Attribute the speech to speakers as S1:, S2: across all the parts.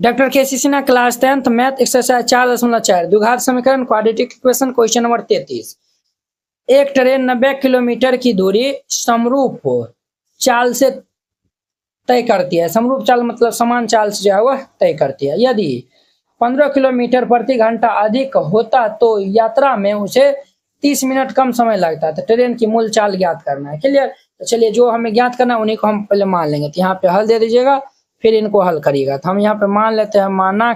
S1: Doctor KCC ना class 10th math exercise 4.4 द्विघात समीकरण क्वाड्रेटिक इक्वेशन क्वेश्चन नंबर 33। एक ट्रेन 90 किलोमीटर की दूरी समरूप चाल से तय करती है। समरूप चाल मतलब समान चाल से जो है वह तय करती है। यदि 15 किलोमीटर प्रति घंटा अधिक होता तो यात्रा में उसे 30 मिनट कम समय लगता। तो ट्रेन की मूल चाल ज्ञात करना है। क्लियर। तो चलिए जो हमें ज्ञात करना है उन्हीं को हम पहले मान लेंगे। तो यहाँ पे हल दे दीजिएगा, फिर इनको हल करिएगा। तो हम यहाँ पे मान लेते हैं, माना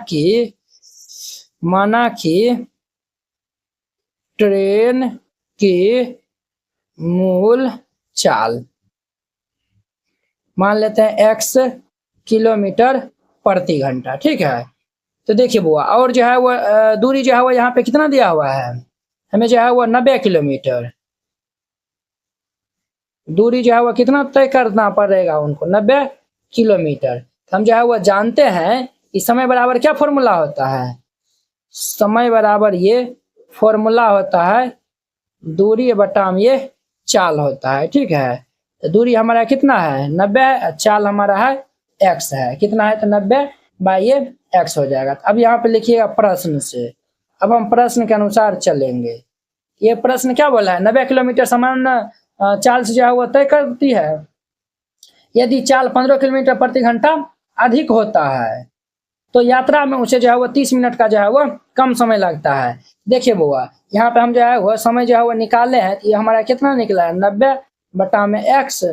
S1: कि ट्रेन की मूल चाल मान लेते हैं x किलोमीटर प्रति घंटा। ठीक है। तो देखिए बुआ, और जो है वो दूरी जो है वो यहाँ पे कितना दिया हुआ है, हमें जो है वो 90 किलोमीटर दूरी जो है वो कितना तय करना पड़ेगा उनको, 90 किलोमीटर। हम जो है वो जानते हैं कि समय बराबर क्या फॉर्मूला होता है, समय बराबर ये फॉर्मूला होता है दूरी बटा ये चाल होता है। ठीक है। तो दूरी हमारा कितना है 90, चाल हमारा है x है, कितना है तो 90 बाई ये x हो जाएगा। अब यहाँ पे लिखिएगा प्रश्न से। अब हम प्रश्न के अनुसार चलेंगे। ये प्रश्न क्या बोला है, 90 किलोमीटर समान चाल से जो है वो तय करती है यदि चाल 15 किलोमीटर प्रति घंटा अधिक होता है तो यात्रा में उसे जो है वो 30 मिनट का जो है वो कम समय लगता है। देखिए बुआ, यहाँ पे हम जो है वो समय जो है वो निकाले हैं। ये हमारा कितना निकला है 90 बटा में x।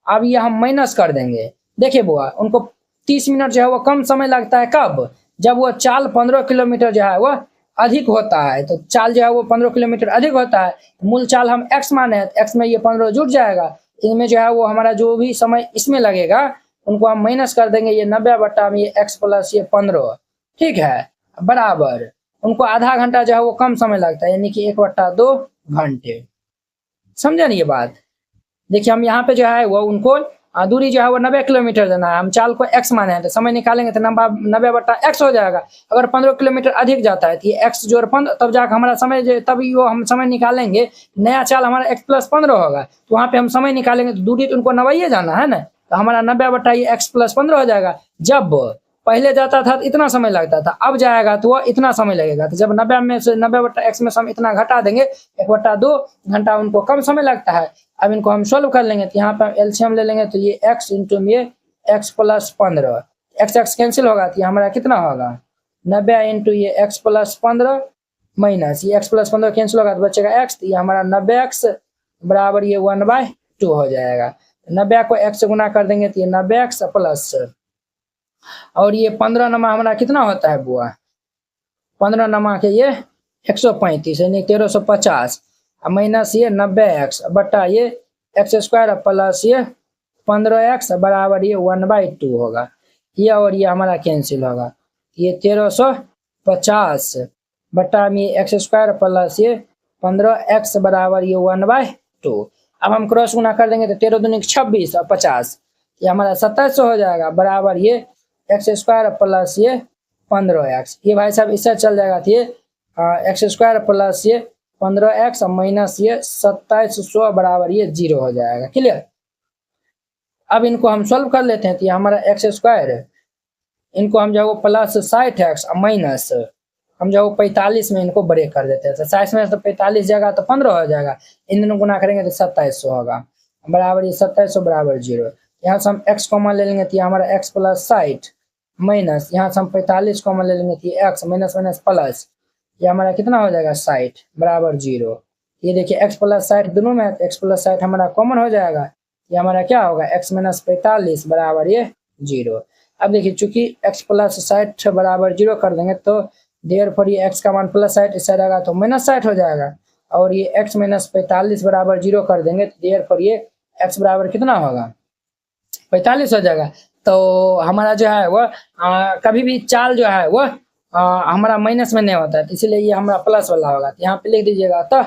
S1: अब ये हम माइनस कर देंगे। देखिए बुआ, उनको 30 मिनट जो है वो कम समय लगता है कब, जब वो चाल 15 किलोमीटर जो है वो अधिक होता है। तो चाल जो है वो 15 किलोमीटर अधिक होता है, मूल चाल हम x माने हैं, x में ये 15 जुड़ जाएगा। इनमें जो है वो हमारा जो भी समय इसमें लगेगा उनको हम माइनस कर देंगे, ये 90 बटा में ये x प्लस ये 15। ठीक है, बराबर उनको आधा घंटा जो है वो कम समय लगता है, यानी कि 1/2 घंटे। समझे ना ये बात। देखिए हम यहाँ पे जो है वो उनको दूरी जो है वो 90 किलोमीटर देना है, हम चाल को x माने हैं तो समय निकालेंगे तो 90 बटा x हो जाएगा। अगर 15 किलोमीटर अधिक जाता है तो ये x जोड़ 15, तब जाकर हमारा समय तभी वो हम समय निकालेंगे, नया चाल हमारा x प्लस 15 होगा। तो वहाँ पे हम समय निकालेंगे तो दूरी तो उनको 90 जाना है ना, तो हमारा 90 बटा ये x प्लस 15 हो जाएगा। जब पहले जाता था तो इतना समय लगता था, अब जाएगा तो वो इतना समय लगेगा। तो जब 90 में से 90 बटा x में से हम इतना घटा देंगे, 1/2 घंटा उनको कम समय लगता है। अब इनको हम सोल्व कर लेंगे। तो यहाँ पर एलसीएम ले लेंगे तो ये x इंटू ये x प्लस 15, x कैंसिल होगा तो ये हमारा कितना होगा 90 इंटू ये x प्लस 15 माइनस ये x प्लस 15 कैंसिल होगा तो बचेगा x। तो ये हमारा 90x बराबर ये 1/2 हो जाएगा। 90 को x से गुना कर देंगे तो ये 90x प्लस, और ये 15 नमा हमारा कितना होता है बुआ, 15 नमा के ये 135 यानी 1350 माइनस ये 90x बटा ये x² प्लस ये 15x बराबर ये 1/2 होगा। ये और ये हमारा कैंसिल होगा, ये 1350 बटा में x² प्लस ये 15x बराबर ये 1/2। अब हम क्रॉस गुना कर देंगे तो 13 दूनी 26 और 50, ये हमारा 2700 हो जाएगा बराबर ये x² प्लस ये 15x। ये भाई साहब इससे चल जाएगा तो ये x² प्लस ये 15x माइनस ये 2700 बराबर ये 0 हो जाएगा। क्लियर। अब इनको हम सॉल्व कर लेते हैं। तो ये हमारा x², इनको हम जो है प्लस 60x माइनस हम जो 45 में इनको ब्रेक कर देते हैं। तो 60 में तो 45 जाएगा तो 15 हो जाएगा, इन दोनों गुना करेंगे तो 2700 होगा बराबर ये 2700 बराबर 0। यहाँ से हम x कॉमन ले लेंगे तो ये हमारा x प्लस 60 माइनस यहाँ से हम 45 कॉमन ले लेंगे तो ये x माइनस माइनस प्लस, ये हमारा कितना हो जाएगा 60 बराबर 0। ये देखिए x प्लस 60 दोनों में, x प्लस 60 हमारा कॉमन हो जाएगा, ये हमारा क्या होगा x माइनस 45 बराबर ये 0। अब देखिए चूंकि x प्लस 60 बराबर 0 कर देंगे तो देयर पर ये x का मान प्लस 60 इस साइड आएगा तो माइनस 60 हो जाएगा, और ये x माइनस 45 बराबर 0 कर देंगे तो देयर पर ये x बराबर कितना होगा 45 हो जाएगा। तो हमारा जो है वह कभी भी चाल जो है वह हमारा माइनस में नहीं होता है, इसीलिए ये हमारा प्लस वाला होगा। तो यहाँ पे लिख दीजिएगा अतः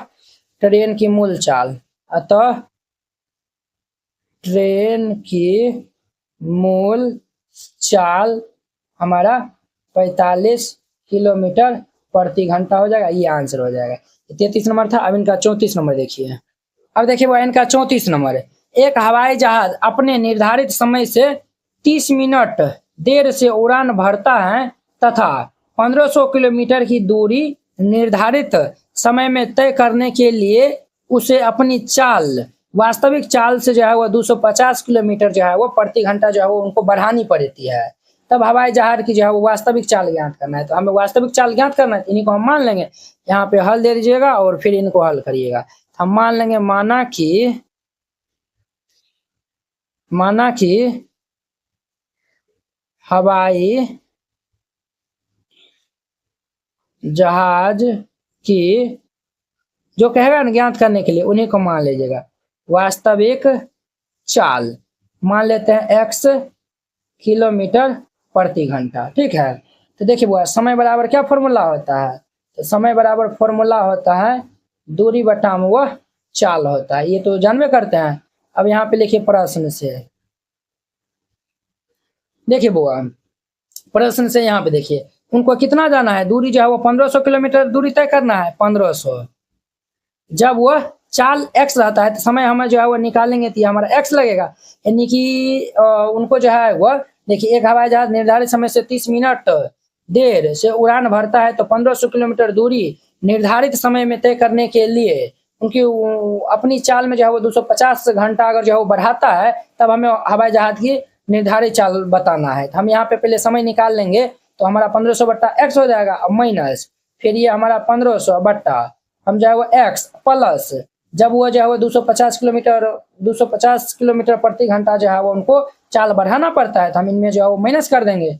S1: ट्रेन की मूल चाल, अतः ट्रेन की मूल चाल हमारा 45 किलोमीटर प्रति घंटा हो जाएगा। ये आंसर हो जाएगा। 33 नंबर था। अब इनका 34 नंबर देखिए। अब देखिए वो इनका 34 नंबर है। एक हवाई जहाज अपने निर्धारित समय से 30 मिनट देर से उड़ान भरता है तथा 1500 किलोमीटर की दूरी निर्धारित समय में तय करने के लिए उसे अपनी चाल, वास्तविक चाल से जो है वो 250 किलोमीटर जो है वो प्रति घंटा जो है वो उनको बढ़ानी पड़ती है। तब हवाई जहाज की जो है वो वास्तविक चाल ज्ञात करना है। तो हमें वास्तविक चाल ज्ञात करना है, इन्हीं को हम मान लेंगे। यहाँ पे हल दे दीजिएगा और फिर इनको हल करिएगा। तो हम मान लेंगे माना कि हवाई जहाज की जो कहेगा ना ज्ञात करने के लिए, उन्हीं को मान लीजिएगा। वास्तविक चाल मान लेते हैं x किलोमीटर प्रति घंटा, ठीक है। तो देखिए वो समय बराबर क्या फॉर्मूला होता है, तो समय बराबर फॉर्मूला होता है दूरी बटा में वह चाल होता है, ये तो जानबे करते हैं। अब यहाँ पे लिखिए प्रश्न से, देखिए बुआ प्रश्न से यहाँ पे देखिए उनको कितना जाना है, दूरी जो है वो 1500 किलोमीटर दूरी तय करना है, 1500। जब वह चाल x रहता है तो समय हमें जो है वो निकालेंगे तो हमारा x लगेगा, यानी कि उनको जो है वह देखिए एक हवाई जहाज निर्धारित समय से 30 मिनट देर से उड़ान भरता है तो 1500 किलोमीटर दूरी निर्धारित समय में तय करने के लिए उनकी अपनी चाल में जो है वो 250 घंटा अगर जो है वो बढ़ाता है, तब हमें हवाई जहाज की निर्धारित चाल बताना है। तो हम यहाँ पे पहले समय निकाल लेंगे, तो हमारा 1500 बट्टा x हो जाएगा, अब माइनस फिर ये हमारा 1500 बट्टा हम जो है वो x प्लस जब वो जो है वो 250 किलोमीटर प्रति घंटा जो है वो उनको चाल बढ़ाना पड़ता है, तो हम इनमें जो है वो माइनस कर देंगे।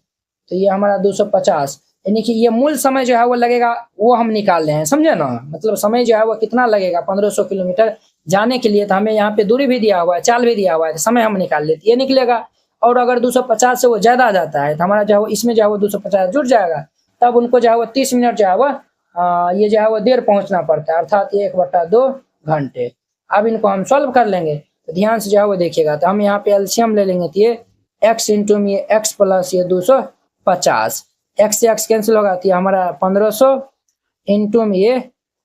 S1: तो ये हमारा 250, यानी कि ये मूल समय जो है वो लगेगा वो हम निकाल रहे हैं, समझे ना। मतलब समय जो है वो कितना लगेगा 1500 किलोमीटर जाने के लिए, तो हमें यहाँ पे दूरी भी दिया हुआ है, चाल भी दिया हुआ है, तो समय हम निकाल लेते ये निकलेगा। और अगर 250 से वो ज़्यादा आ जाता है तो हमारा जो है वो इसमें जो है वो 250 जुड़ जाएगा, तब उनको जो है वो 30 मिनट जो है वो ये जो है वो देर पहुंचना पड़ता है, अर्थात 1/2 घंटे। अब इनको हम सॉल्व कर लेंगे, तो ध्यान से जो है वो देखिएगा। तो हम यहाँ पे एलसीएम ले लेंगे, तो ये x इंटू में ये x प्लस ये 250, x से x कैंसिल होगा तो ये हमारा 1500 इंटू में ये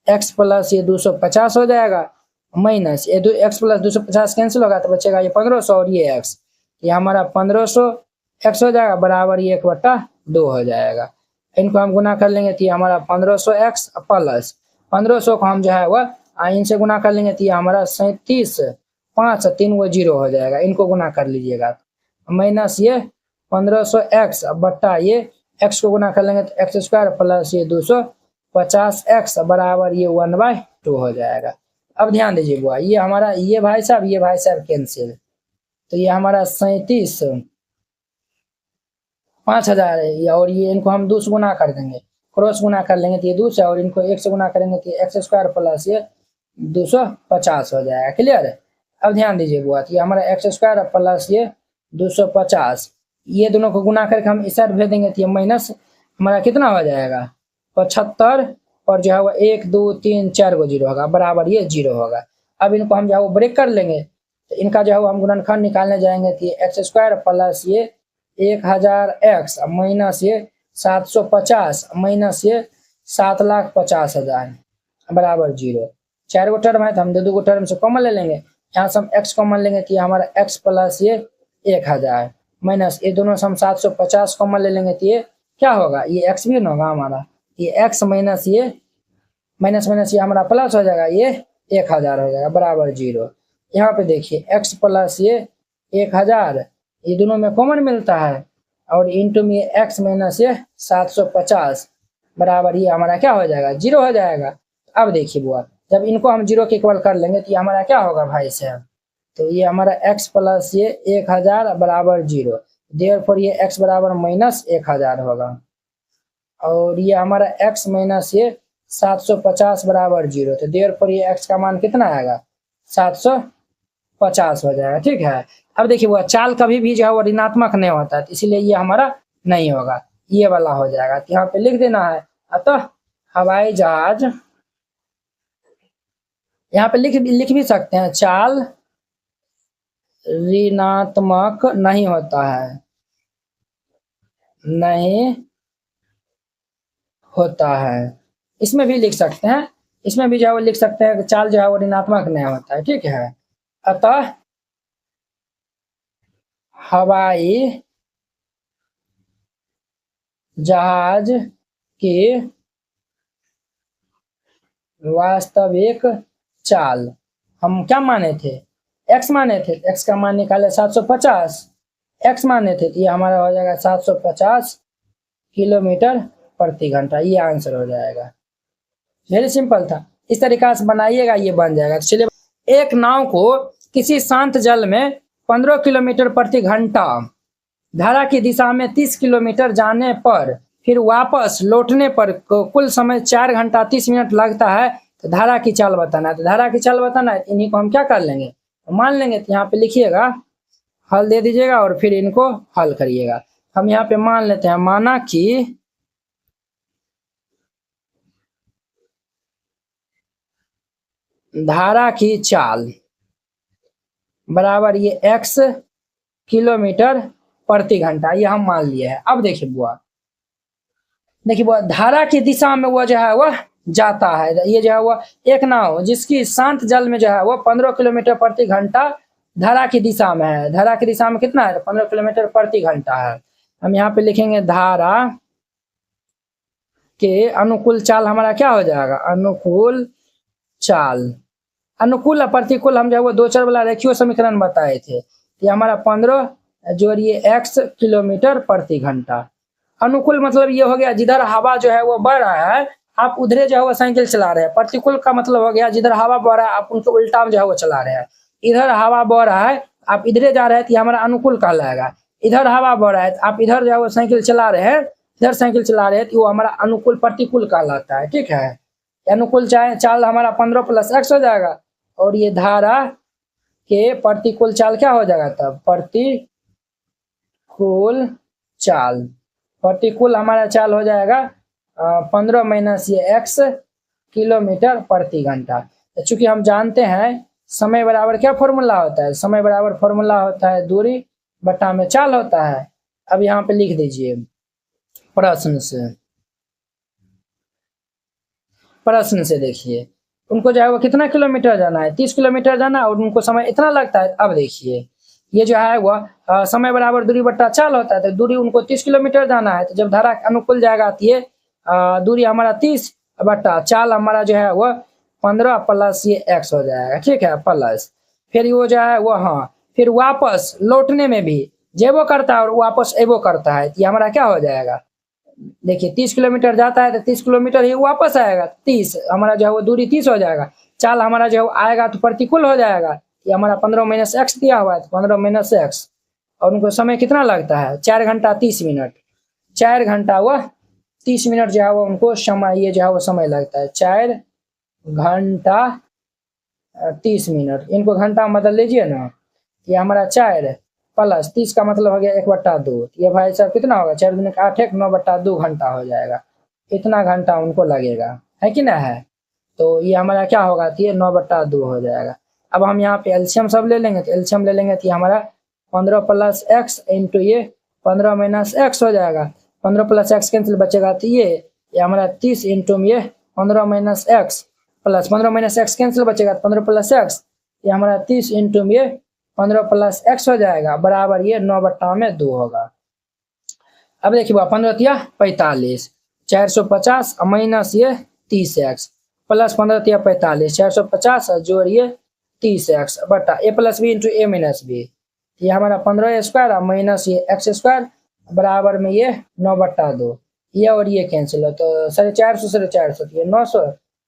S1: x प्लस ये 250 हो जाएगा, माइनस ये x प्लस 250 कैंसिल होगा तो बचेगा ये 1500 और ये x, ये हमारा 1500 x हो जाएगा बराबर ये 1/2 हो जाएगा। इनको हम गुना कर लेंगे तो ये हमारा 1500 x प्लस 1500 को हम जो है वह इनसे गुना कर लेंगे तो ये हमारा 37 5 3 वो 0 हो जाएगा, इनको गुना कर लीजिएगा। माइनस ये 1500 x बट्टा ये x को गुना कर लेंगे तो x स्क्वायर प्लस ये 250 x बराबर ये 1/2 हो जाएगा। अब ध्यान दीजिए बुआ, ये हमारा ये भाई साहब कैंसिल, तो ये हमारा 37 5000 है, और ये इनको हम 2 से गुना कर देंगे, क्रॉस गुना कर लेंगे तो ये 2 से, और इनको 1 से गुना करेंगे तो x स्क्वायर प्लस ये 250 हो जाएगा। क्लियर है। अब ध्यान दीजिए बुआ, ये हमारा x स्क्वायर प्लस ये 250, ये दोनों को गुना करके हम इस साइड भेज देंगे तो ये माइनस हमारा कितना हो जाएगा 75, और जो है वो 1 2 3 4 को 0 होगा बराबर ये 0 होगा। अब इनको हम जो है वो ब्रेक कर लेंगे, तो इनका जो है वो हम गुणनखंड निकालने जाएंगे तो ये x स्क्वायर प्लस ये 1000x माइनस ये 750 माइनस ये 7,50,000 बराबर 0। 4 गो टर्म है तो हम 2 गो टर्म से कॉमन ले लेंगे, यहाँ से हम x कॉमन लेंगे तो ये हमारा x प्लस ये 1000 माइनस ये दोनों से हम 750 कॉमन ले लेंगे तो ये क्या होगा, ये x भी ना होगा हमारा, ये x माइनस ये माइनस ये हमारा प्लस हो जाएगा, ये 1000 हो जाएगा बराबर 0। यहाँ पे देखिए x प्लस ये 1000 ये दोनों में कॉमन मिलता है, और इंटू में x माइनस ये 750 बराबर ये हमारा क्या हो जाएगा 0 हो जाएगा। अब देखिए बुआ, जब इनको हम 0 के इक्वल कर लेंगे तो ये हमारा क्या होगा भाई साहब, तो ये हमारा x प्लस ये 1000 बराबर 0, देयरफॉर ये x बराबर माइनस 1000 होगा, और ये हमारा x माइनस ये 750 बराबर 0, तो देयरफॉर ये x का मान कितना आएगा 750 हो जाएगा। ठीक है। अब देखिए वो चाल कभी भी जो है वो ऋणात्मक नहीं होता है, इसीलिए ये हमारा नहीं होगा, ये वाला हो जाएगा। तो यहाँ पे लिख देना है, अतः हवाई जहाज, यहाँ पे लिख भी सकते हैं चाल ऋणात्मक नहीं होता है, नहीं होता है, इसमें भी लिख सकते हैं, इसमें भी जो है वो लिख सकते हैं कि चाल जो है वो ऋणात्मक नहीं होता है। ठीक है। अतः हवाई जहाज की वास्तविक चाल हम क्या माने थे, x माने थे, x का मान निकाले 750, x माने थे तो ये हमारा हो जाएगा 750 किलोमीटर प्रति घंटा, ये आंसर हो जाएगा। वेरी सिंपल था, इस तरीका से बनाइएगा, ये बन जाएगा। चलिए, एक नाव को किसी शांत जल में 15 किलोमीटर प्रति घंटा धारा की दिशा में 30 किलोमीटर जाने पर फिर वापस लौटने पर कुल समय 4 घंटा 30 मिनट लगता है, तो धारा की चाल बताना है। तो धारा की चाल बताना है, इन्हीं को हम क्या कर लेंगे, मान लेंगे। तो यहाँ पे लिखिएगा, हल दे दीजिएगा और फिर इनको हल करिएगा। हम यहाँ पे मान लेते हैं, माना कि धारा की चाल बराबर ये x किलोमीटर प्रति घंटा, ये हम मान लिए हैं। अब देखिए बुआ, देखिए बुआ, धारा की दिशा में वो जो है वह जाता है, ये जो है वह एक नाव जिसकी शांत जल में जो है वह 15 किलोमीटर प्रति घंटा धारा की दिशा में है। धारा की दिशा में कितना है, 15 किलोमीटर प्रति घंटा है। हम यहाँ पे लिखेंगे धारा के अनुकूल चाल हमारा क्या हो जाएगा, अनुकूल चाल। अनुकूल और प्रतिकूल हम जो है वो 2 चर वाला रेखीय समीकरण बताए थे। ये हमारा 15 जोड़िए x किलोमीटर प्रति घंटा। अनुकूल मतलब ये हो गया जिधर हवा जो है वो बढ़ रहा है आप उधरे जो है वो साइकिल चला रहे हैं। प्रतिकूल का मतलब हो गया जिधर हवा बढ़ रहा है आप उनको उल्टा में जो है वो चला रहे हैं। इधर हवा बढ़ रहा है आप इधरे जा रहे हैं तो ये हमारा अनुकूल कहलाएगा। इधर हवा बढ़ रहा है तो आप इधर जो है वो साइकिल चला रहे हैं, इधर साइकिल चला रहे हैं तो वो हमारा अनुकूल प्रतिकूल कहलाता है। ठीक है, अनुकूल चाल हमारा 15 + x हो जाएगा और ये धारा के प्रतिकूल चाल क्या हो जाएगा, तब प्रतिकूल चाल। प्रतिकूल हमारा चाल हो जाएगा 15 - ये x किलोमीटर प्रति घंटा। चूंकि हम जानते हैं समय बराबर क्या फॉर्मूला होता है, समय बराबर फॉर्मूला होता है दूरी बटा में चाल होता है। अब यहाँ पे लिख दीजिए प्रश्न से देखिए, उनको जो है वो कितना किलोमीटर जाना है, 30 किलोमीटर जाना और उनको समय इतना लगता है। अब देखिए ये जो है वह समय बराबर दूरी बट्टा चाल होता है, तो दूरी उनको 30 किलोमीटर जाना है। तो जब धारा अनुकूल जाएगा तो ये दूरी हमारा 30 बट्टा चाल हमारा जो है वह 15 + ये x हो जाएगा। ठीक है, प्लस फिर वो जो है वो फिर वापस लौटने में भी जेबो करता है और वापस एबो करता है, ये हमारा क्या हो जाएगा, देखिए 30 किलोमीटर जाता है तो 30 किलोमीटर ही वापस आएगा। 30 हमारा जो है वो दूरी 30 हो जाएगा। चाल हमारा जो आएगा तो प्रतिकूल हो जाएगा। ये हमारा 15 - x दिया हुआ है तो 15 - x और उनको समय कितना लगता है, 4 घंटा 30 मिनट। 4 घंटा व 30 मिनट जो है वो उनको समय, ये जो है वो समय लगता है 4 घंटा 30 मिनट। इनको घंटा में बदल लीजिए ना, ये हमारा 4 + 30 का मतलब हो गया 1/2। ये भाई साहब कितना होगा, 4 दूनी 8 1 9/2 घंटा हो जाएगा। इतना घंटा उनको लगेगा, है कि ना है। तो ये हमारा क्या होगा, तो ये 9/2 हो जाएगा। अब हम यहाँ पे एलसीएम सब ले लेंगे, तो एलसीएम ले लेंगे तो ये हमारा 15 + x इंटू ये 15 - x हो जाएगा। 15 + x कैंसिल बचेगा तो ये हमारा 30 इंटू ये 15 - x प्लस 15 - x कैंसिल बचेगा 15 + x, ये हमारा 30 इंटू ये 15 + x हो जाएगा बराबर ये 9/2 होगा। अब देखिए 15 × 45 450 माइनस ये 30x प्लस 15 × 45 450 जोड़िए 30x बटा a + b into a - b, ये हमारा 15² माइनस ये x² बराबर में ये 9/2। ये और ये कैंसिल हो तो 450 450 ये 900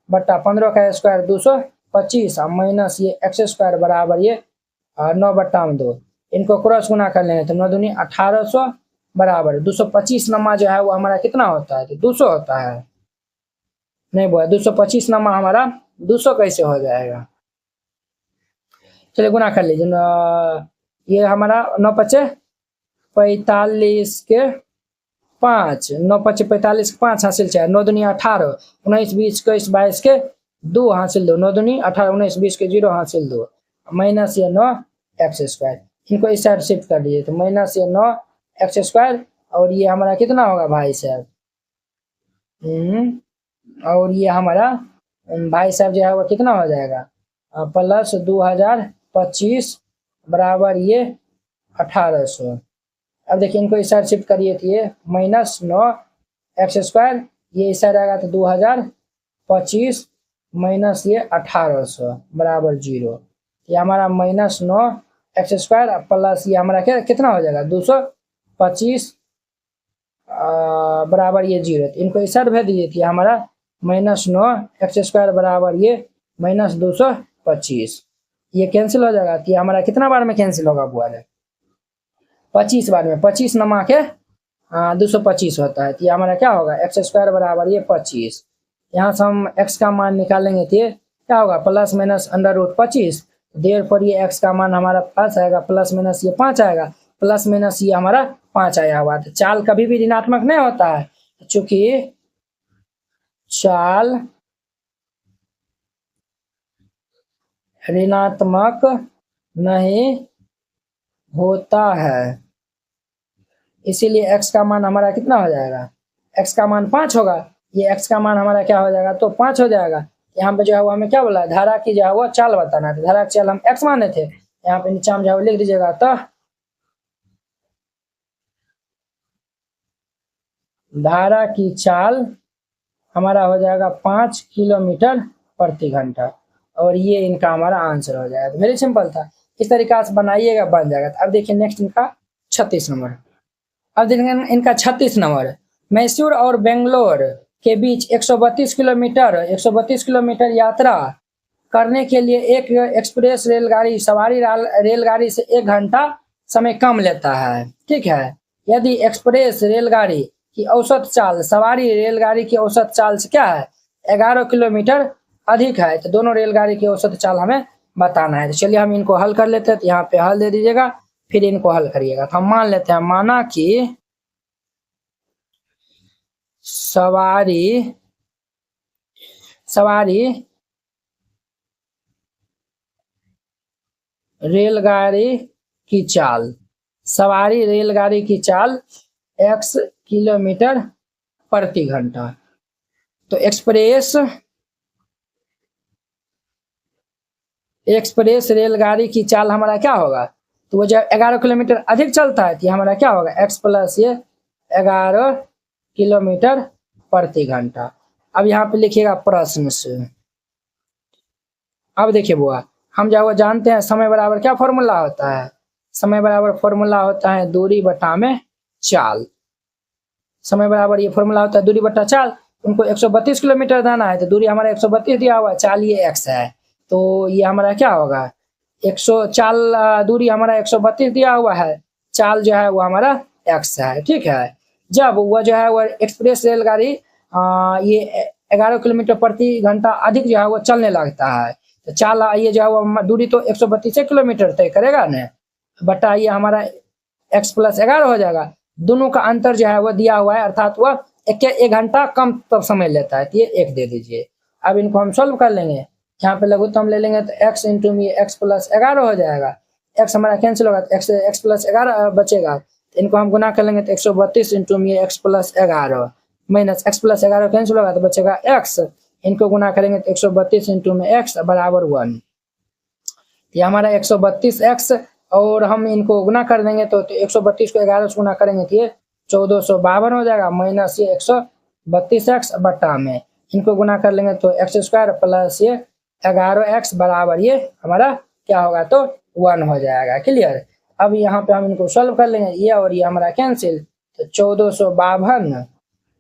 S1: बटा 15 का स्क्वायर 225 माइनस ये x² बराबर ये 9/2। इनको क्रॉस गुना कर लेंगे तो 9 दूनी 1800 बराबर 225 नमा जो है वो हमारा कितना होता है, तो 200 होता है। नहीं बोला 225 नमा हमारा 200 कैसे हो जाएगा, चलिए गुना कर लीजिए। ये हमारा 9 × 5 = 45 के 5, 9 × 5 = 45 के 5 हासिल 4, 9 दूनी 18 19 20 21 22 के 2 हासिल 2, 9 दूनी 18 19 20 के 0 हासिल 2 माइनस ये 9 x²। इनको इस साइड शिफ्ट कर दीजिए तो माइनस ये 9 x² और ये हमारा कितना होगा भाई साहब, और ये हमारा भाई साहब जो है वो कितना हो जाएगा प्लस 2025 बराबर ये 1800। अब देखिए इनको इस साइड शिफ्ट करिए तो ये -9 एक्स स्क्वायर, ये इस साइड आएगा तो 2025 माइनस ये 1800 बराबर 0। ये हमारा -9 एक्स स्क्वायर प्लस ये हमारा क्या कितना हो जाएगा 225 बराबर ये 0। तो इनको इस साइड भेज दीजिए कि हमारा -9 एक्स स्क्वायर बराबर ये -225। ये कैंसिल हो जाएगा कि हमारा कितना बार में कैंसिल होगा बुआ है 25 बार में, 25 नमा के 225 होता है। तो ये हमारा क्या होगा एक्स स्क्वायर बराबर ये 25। यहाँ से हम एक्स का मान निकालेंगे तो ये क्या होगा प्लस माइनस √25। देर पर ये एक्स का मान हमारा 5 आएगा, प्लस माइनस ये 5 आएगा, प्लस माइनस ये हमारा 5 आया हुआ। तो चाल कभी भी ऋणात्मक नहीं होता है, चूंकि चाल ऋणात्मक नहीं होता है, इसीलिए x का मान हमारा कितना हो जाएगा, x का मान 5 होगा। ये x का मान हमारा क्या हो जाएगा तो 5 हो जाएगा। यहाँ पे जो है वो हमें क्या बोला धारा की जो है वो चाल बताना है, धारा की चाल हम x माने थे। यहाँ पे नीचे हम जो है लिख दीजिएगा तो धारा की चाल हमारा हो जाएगा 5 किलोमीटर प्रति घंटा, और ये इनका हमारा आंसर हो जाएगा। तो वेरी सिंपल था, इस तरीका से बनाइएगा बन जाएगा। तो अब देखिए नेक्स्ट इनका 36 नंबर। अब देखिए इनका 36 नंबर, मैसूर और बेंगलोर के बीच 132 किलोमीटर यात्रा करने के लिए एक एक्सप्रेस रेलगाड़ी सवारी रेलगाड़ी से 1 घंटा समय कम लेता है। ठीक है, यदि एक्सप्रेस रेलगाड़ी की औसत चाल सवारी रेलगाड़ी की औसत चाल से क्या है 11 किलोमीटर अधिक है, तो दोनों रेलगाड़ी की औसत चाल हमें बताना है। तो चलिए हम इनको हल कर लेते हैं। तो यहाँ पे हल दे दीजिएगा, फिर इनको हल करिएगा। तो हम मान लेते हैं, माना कि सवारी रेलगाड़ी की चाल x किलोमीटर प्रति घंटा, तो एक्सप्रेस रेलगाड़ी की चाल हमारा क्या होगा, तो वो जब 11 किलोमीटर अधिक चलता है तो हमारा क्या होगा x प्लस ये 11 किलोमीटर प्रति घंटा। अब यहाँ पे लिखिएगा प्रश्न से। अब देखिए बुआ, हम जो वो जानते हैं समय बराबर क्या फॉर्मूला होता है, समय बराबर फॉर्मूला होता है दूरी बटा में चाल। समय बराबर ये फॉर्मूला होता है दूरी बटा चाल। उनको 132 किलोमीटर जाना है, तो दूरी हमारा 132 दिया हुआ है, चाल ये x है, तो ये हमारा क्या होगा 100 चाल दूरी हमारा 132 दिया हुआ है, चाल जो है वो हमारा x है। ठीक है, जब वो जो है वो एक्सप्रेस रेलगाड़ी ये 11 किलोमीटर प्रति घंटा अधिक जो है वो चलने लगता है, तो चाल ये जो है वो दूरी तो 132 किलोमीटर तय करेगा ना, बटा ये हमारा x प्लस 11 हो जाएगा। दोनों का अंतर जो है वो दिया हुआ है, अर्थात वह 1 घंटा कम तब समय लेता है, तो ये 1 दे दीजिए। अब इनको हम सॉल्व कर लेंगे, यहाँ पे लघुत्तम ले लेंगे तो x इंटू में x प्लस 11 हो जाएगा, x हमारा कैंसिल होगा तो x प्लस 11 बचेगा। तो इनको हम गुना कर लेंगे तो 132 इंटू में x plus 11 minus x plus 11 cancel होगा तो बचेगा x, इनको गुना करेंगे तो 132 इंटू में x बराबर 1। ये हमारा 132x, और हम इनको गुना कर देंगे तो 132 को 11 से गुना करेंगे तो ये 1452 हो जाएगा, माइनस ये 132x बटा में इनको गुना कर लेंगे तो x स्क्वायर प्लस ये 11x बराबर ये हमारा क्या होगा तो 1 हो जाएगा। क्लियर। अब यहाँ पे हम इनको सॉल्व कर लेंगे, ये और ये हमारा कैंसिल, तो 1452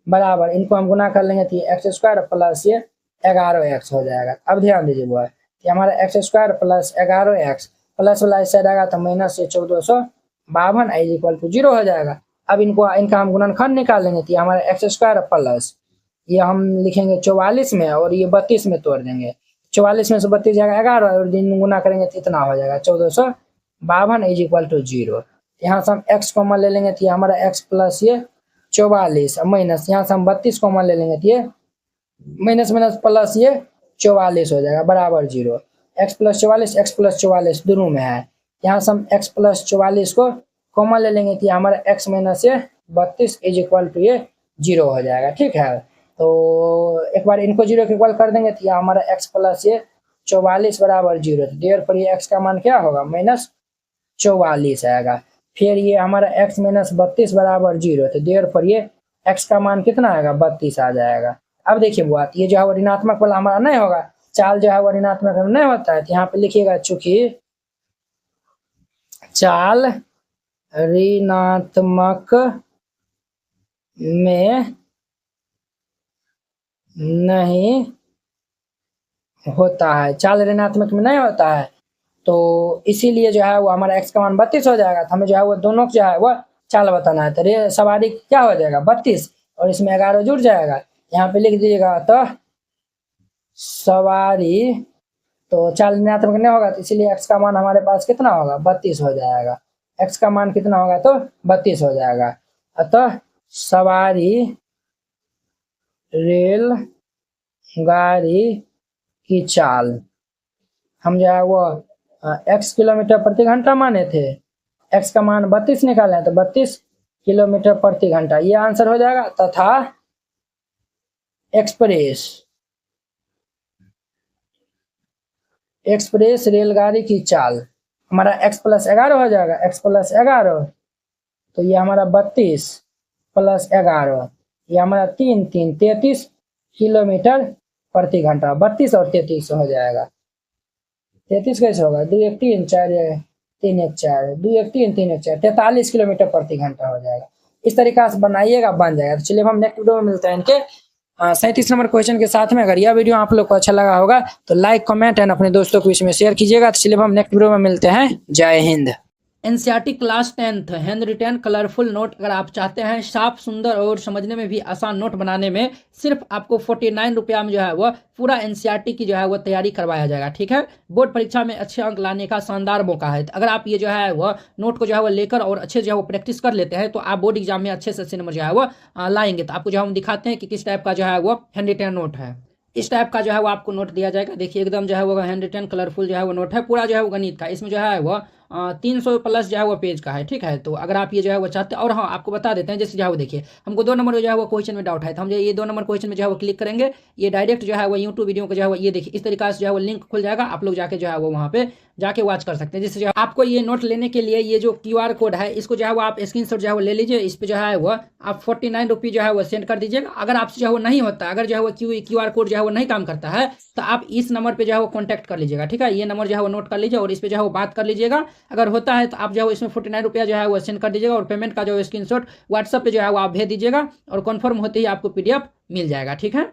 S1: बराबर इनको हम गुना कर लेंगे तो ये x स्क्वायर प्लस ये 11x हो जाएगा। अब ध्यान दीजिए बुआ, ये हमारा x square plus 11x plus वाला इस साइड आएगा तो माइनस ये 1452 इज इक्वल टू 0 हो जाएगा। अब इनका हम गुणनखंड निकालेंगे तो ये हमारा x स्क्वायर प्लस ये हम लिखेंगे 44 में और ये 32 में तोड़ देंगे, 44 में से 32 जाएगा 11 और दिन गुना करेंगे तो इतना हो जाएगा 1452 इज इक्वल टू 0। यहाँ से हम x कॉमन ले लेंगे तो ये हमारा x प्लस ये 44 माइनस यहाँ से हम 32 कॉमन ले लेंगे तो ये माइनस माइनस प्लस ये 44 हो जाएगा बराबर 0। x प्लस 44 दोनों में है, यहाँ से हम x प्लस 44 को कॉमन ले लेंगे तो ये हमारा x माइनस ये 32 इज इक्वल टू ये 0 हो जाएगा। ठीक है, तो एक बार इनको 0 के इक्वल कर देंगे तो ये हमारा x प्लस ये 44 बराबर 0, तो देर पर ये x का मान क्या होगा -44 आएगा। फिर ये हमारा x माइनस 32 बराबर 0, तो देर पर ये x का मान कितना आएगा 32 आ जाएगा। अब देखिए बुआ, ये जो है वो ऋणात्मक वाला हमारा नहीं होगा, चाल जो है वो ऋणात्मक नहीं होता है, तो यहाँ पे लिखिएगा चूंकि चाल ऋणात्मक में नहीं होता है, चाल ऋणात्मक में नहीं होता है, तो इसीलिए जो है वो हमारा x का मान 32 हो जाएगा। तो हमें जो है वो दोनों जो है वो चाल बताना है, तो सवारी क्या हो जाएगा 32 और इसमें 11 जुड़ जाएगा, यहाँ पे लिख दीजिएगा। तो सवारी, तो चाल ऋणात्मक नहीं होगा, तो इसीलिए x का मान हमारे पास कितना होगा 32 हो जाएगा। x का मान कितना होगा तो 32 हो जाएगा। अतः सवारी रेल गाड़ी की चाल हम जो है वो x किलोमीटर प्रति घंटा माने थे, x का मान 32 निकाले हैं, तो 32 किलोमीटर प्रति घंटा ये आंसर हो जाएगा। तथा एक्सप्रेस रेलगाड़ी की चाल हमारा x + 11 हो जाएगा, x + 11, तो ये हमारा 32 + 11, ये हमारा 3 3 33 किलोमीटर प्रति घंटा, 32 और 33 हो जाएगा। 33 कैसे होगा, 2 1 3 4 3 1 4, 2 1 3 3 1 4, 43 किलोमीटर प्रति घंटा हो जाएगा। इस तरीका से बनाइएगा, बन जाएगा। तो चलिए हम नेक्स्ट वीडियो में मिलते हैं इनके 37 नंबर क्वेश्चन के साथ में। अगर यह वीडियो आप लोग को अच्छा लगा होगा तो लाइक कमेंट एंड अपने दोस्तों के बीच में शेयर कीजिएगा। तो चलिए हम नेक्स्ट वीडियो में मिलते हैं। जय Hind. NCERT class 10th hand retain colourful note अगर आप चाहते हैं साफ सुंदर और समझने में भी आसान नोट बनाने में, सिर्फ आपको 49 रुपया में जो है वो पूरा एनसीईआरटी की जो है वो तैयारी करवाया जाएगा। ठीक है, बोर्ड परीक्षा में अच्छे अंक लाने का शानदार मौका है। तो अगर आप ये जो है वो नोट को जो है वो लेकर और अच्छे जो है वो प्रैक्टिस कर लेते हैं तो आप बोर्ड एग्जाम में अच्छे से अच्छे नंबर जो है वो लाएंगे। तो आपको जो हम दिखाते हैं कि किस टाइप का जो है वो हैंड रिटेन नोट है। इस टाइप का जो है वो आपको नोट दिया जाएगा। देखिए एकदम जो है वो हैंड रिटेन कलरफुल जो है वो नोट है, पूरा जो है वो गणित का, इसमें जो है वो 300 प्लस जो है वो पेज का है। ठीक है, तो अगर आप ये जो है वो चाहते हैं, और हाँ आपको बता देते हैं, जैसे जो है वो देखिए हमको 2 नंबर जो है वो क्वेश्चन में डाउट है, तो हम जो ये 2 नंबर क्वेश्चन में जो है वो क्लिक करेंगे, ये डायरेक्ट जो है वो यूट्यूब वीडियो को जो है वो ये देखिए इस तरीके से जो है वो लिंक खुल जाएगा, आप लोग जाके जो है वो वहाँ पे जाके वॉच कर सकते हैं। जिससे जो है आपको ये नोट लेने के लिए ये जो QR कोड है इसको जो है वो आप स्क्रीनशॉट जो है वो ले लीजिए, इस पे जो है वो आप 49 रुपये जो है वो सेंड कर दीजिएगा। अगर आपसे जो है वो नहीं होता, अगर जो है वो QR कोड जो है वो नहीं काम करता है तो आप इस नंबर पे जो है वो कॉन्टैक्ट कर लीजिएगा। ठीक है, ये नंबर जो है वो नोट कर लीजिए और इस पे जो है वो बात कर लीजिएगा। अगर होता है तो आप जो है इसमें 49 रुपया जो है वो सेंड कर दीजिएगा और पेमेंट का जो स्क्रीनशॉट व्हाट्सएप पे जो है वो आप भेज दीजिएगा और कन्फर्म होते ही आपको PDF मिल जाएगा। ठीक है।